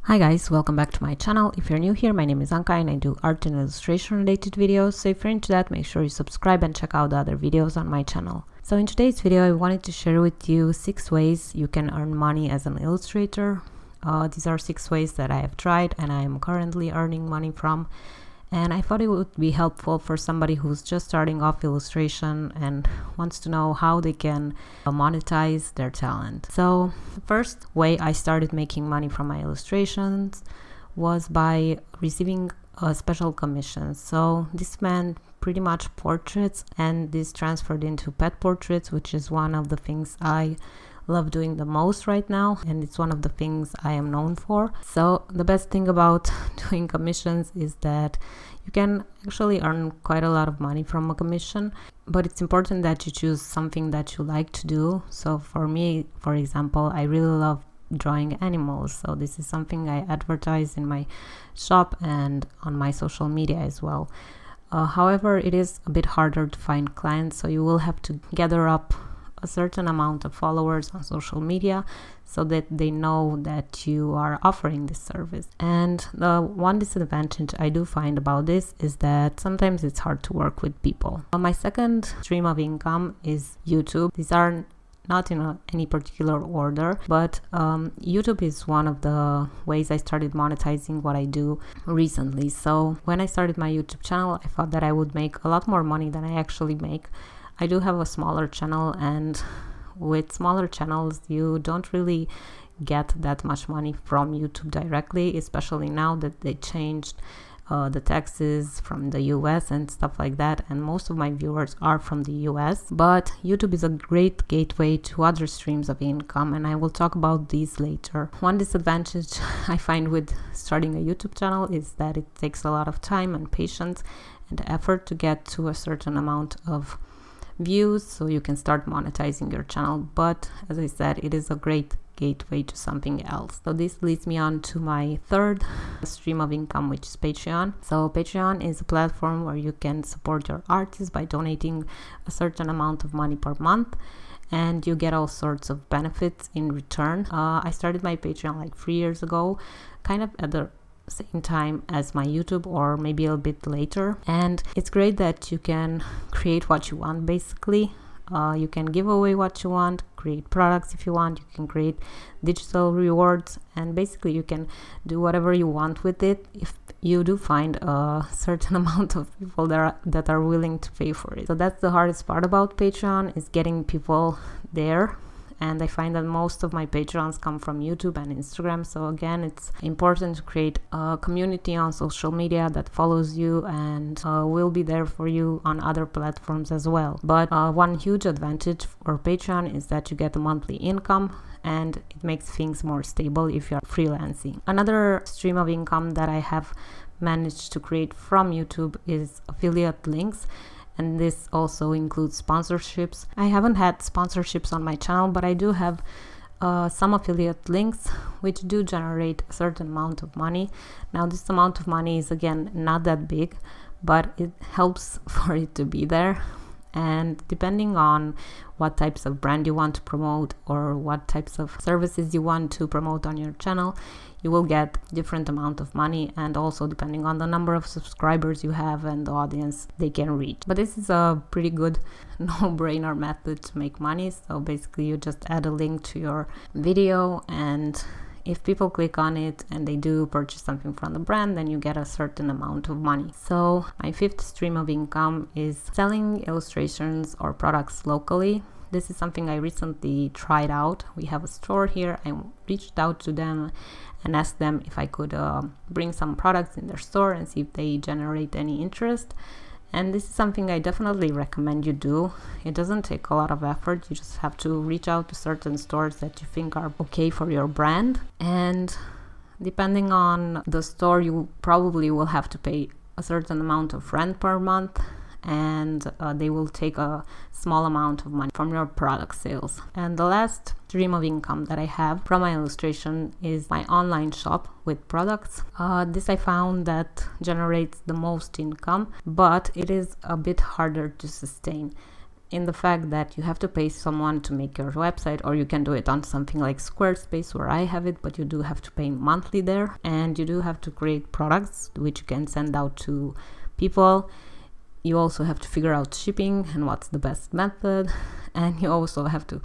Hi guys, welcome back to my channel. If you're new here, my name is Anca and I do art and illustration related videos. So if you're into that, make sure you subscribe and check out the other videos on my channel. So in today's video, I wanted to share with you 6 ways you can earn money as an illustrator. These are 6 ways that I have tried and I am currently earning money from. And I thought it would be helpful for somebody who's just starting off illustration and wants to know how they can monetize their talent. So the first way I started making money from my illustrations was by receiving special commissions. So this meant pretty much portraits, and this transferred into pet portraits, which is one of the things I love doing the most right now, and it's one of the things I am known for. So the best thing about doing commissions is that you can actually earn quite a lot of money from a commission, but it's important that you choose something that you like to do. So for me, for example, I really love drawing animals, so this is something I advertise in my shop and on my social media as well. However, it is a bit harder to find clients, so you will have to gather up a certain amount of followers on social media so that they know that you are offering this service. And the one disadvantage I do find about this is that sometimes it's hard to work with people. My second stream of income is YouTube. These are not in any particular order, but YouTube is one of the ways I started monetizing what I do recently. So when I started my YouTube channel, I thought that I would make a lot more money than I actually make. I do have a smaller channel, and with smaller channels you don't really get that much money from YouTube directly, especially now that they changed the taxes from the US and stuff like that, and most of my viewers are from the US. But YouTube is a great gateway to other streams of income, and I will talk about these later. One disadvantage I find with starting a YouTube channel is that it takes a lot of time and patience and effort to get to a certain amount of views so you can start monetizing your channel. But as I said, it is a great gateway to something else. So this leads me on to my third stream of income, which is Patreon. So Patreon is a platform where you can support your artists by donating a certain amount of money per month, and you get all sorts of benefits in return. I started my Patreon like 3 years ago, kind of at the same time as my YouTube, or maybe a bit later, and it's great that you can create what you want. Basically, you can give away what you want, create products if you want, you can create digital rewards, and basically you can do whatever you want with it if you do find a certain amount of people that are willing to pay for it. So that's the hardest part about Patreon, is getting people there. And I find that most of my patrons come from YouTube and Instagram. So again, it's important to create a community on social media that follows you and will be there for you on other platforms as well. But one huge advantage for Patreon is that you get a monthly income, and it makes things more stable if you're freelancing. Another stream of income that I have managed to create from YouTube is affiliate links. And this also includes sponsorships. I haven't had sponsorships on my channel, but I do have some affiliate links which do generate a certain amount of money. Now this amount of money is again not that big, but it helps for it to be there. And depending on what types of brand you want to promote or what types of services you want to promote on your channel, you will get different amount of money, and also depending on the number of subscribers you have and the audience they can reach. But this is a pretty good no-brainer method to make money. So basically you just add a link to your video, and if people click on it and they do purchase something from the brand, then you get a certain amount of money. So my fifth stream of income is selling illustrations or products locally. This is something I recently tried out. We have a store here. I reached out to them and asked them if I could bring some products in their store and see if they generate any interest. And this is something I definitely recommend you do. It doesn't take a lot of effort. You just have to reach out to certain stores that you think are okay for your brand. And depending on the store, you probably will have to pay a certain amount of rent per month, and they will take a small amount of money from your product sales. And the last stream of income that I have from my illustration is my online shop with products. This I found that generates the most income, but it is a bit harder to sustain. in the fact that you have to pay someone to make your website, or you can do it on something like Squarespace where I have it, but you do have to pay monthly there, and you do have to create products which you can send out to people. You also have to figure out shipping and what's the best method, and you also have to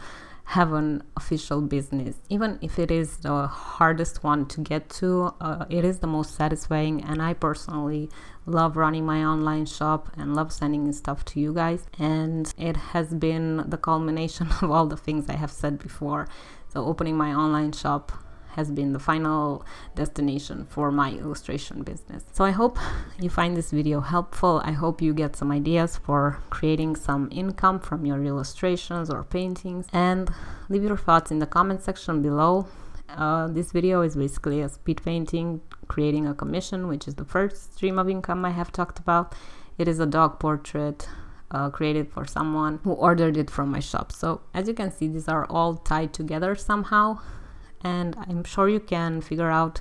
have an official business. Even if it is the hardest one to get to, it is the most satisfying, and I personally love running my online shop and love sending stuff to you guys, and it has been the culmination of all the things I have said before. So opening my online shop has been the final destination for my illustration business. So I hope you find this video helpful. I hope you get some ideas for creating some income from your illustrations or paintings, and leave your thoughts in the comment section below. This video is basically a speed painting, creating a commission, which is the first stream of income I have talked about. It is a dog portrait created for someone who ordered it from my shop. So as you can see, these are all tied together somehow, and I'm sure you can figure out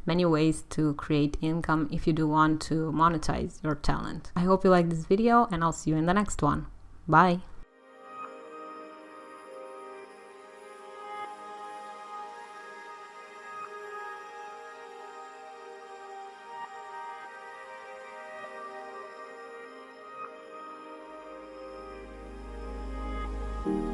many ways to create income if you do want to monetize your talent. I hope you like this video, and I'll see you in the next one. Bye! Thank you.